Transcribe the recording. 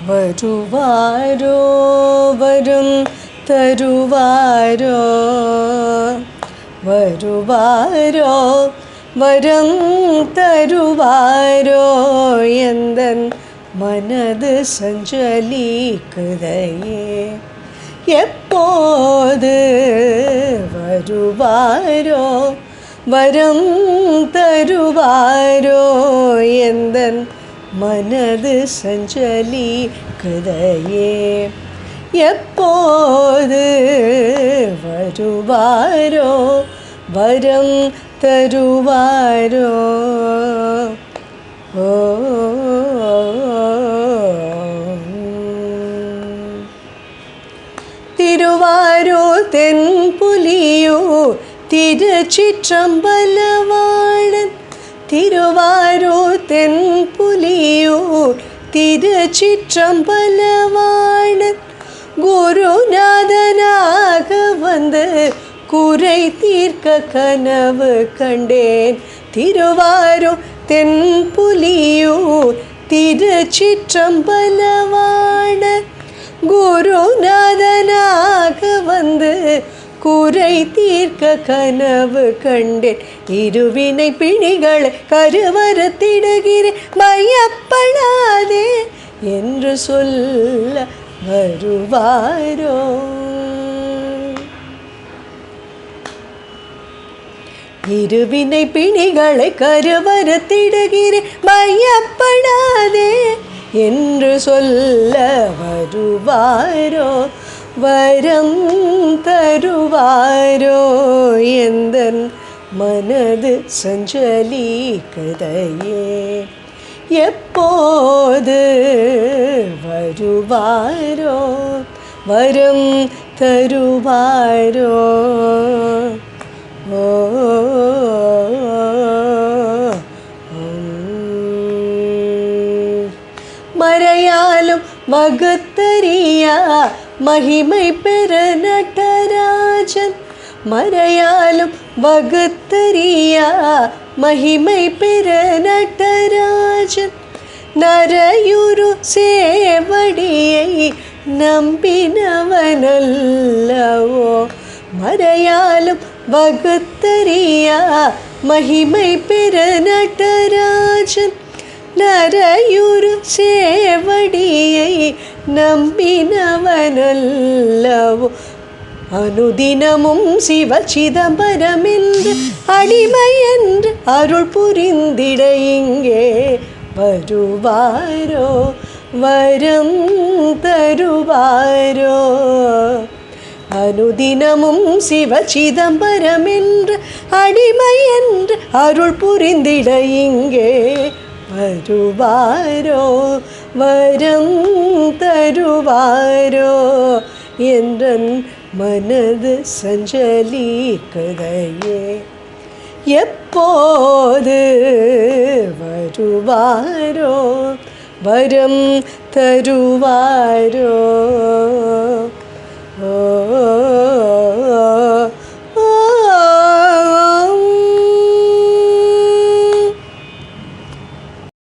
വരുവാരോ വരും തരുവാരോ വരുവാരോ വരം തരുവാരോ എന്തൻ മനது சஞ்சலிக்குதையே எப்போது வருவாரோ வரம் தருவாரோ எந்தன் മനது சஞ்சலிக்குதையே எப்போது வருவாரோ வரம் തരുവാരോ ഓ തിരുവാരൂർ തെൻപുലിയൂർ തിരുച്ചിற்றമ്പലവാണൻ തിരുവാരൂർ തെൻപുലിയൂർ തിരുച്ചിற்றമ്പലവാണൻ குருநாதனாக வந்து குறை தீர்க்க கனவு கண்டேன் திருவாரூர் தென்புலியூர் திருச்சிற்றம்பலவாணன் குருநாதனாக வந்து குறை தீர்க்க கனவு கண்டேன் இருவினை பிணிகளை கருவறுத்திடுகிறேன் பயப்படாதே என்று சொல்ல வருவாரோ இருவினை பிணிகளை கருவறுத்திடுகிறேன் பயப்படாதே என்று சொல்ல வருவாரோ வரம் தருவாரோ எந்தன் மனது சஞ்சலிக்குதையே எப்போது வருவாரோ வரம் தருவாரோ ஓ மறையாலும் வகுத்தறியா மகிமை பெற நடராஜன் மறையாலும் வகுத்தறியா மகிமை பெற நடராஜன் நரையுரு சேவடியை நம்பினவனல்லவோ மறையாலும் வகுத்தறியா மகிமை பெற நடராஜன் நரையுரு சேவடியை நம்பினவனல்லவோ அனுதினமும் சிவ சிதம்பரம் என்று அடிமை என்று அருள் புரிந்திட இங்கே வருவாரோ வரம் தருவாரோ அனுதினமும் சிவ சிதம்பரம் என்று அடிமை என்று அருள் புரிந்திட இங்கே வருவாரோ வரம் தருவாரோ என்றன் மனது சஞ்சலிக்குதையே எப்போது வருவாரோ வரம் தருவாரோ ஓ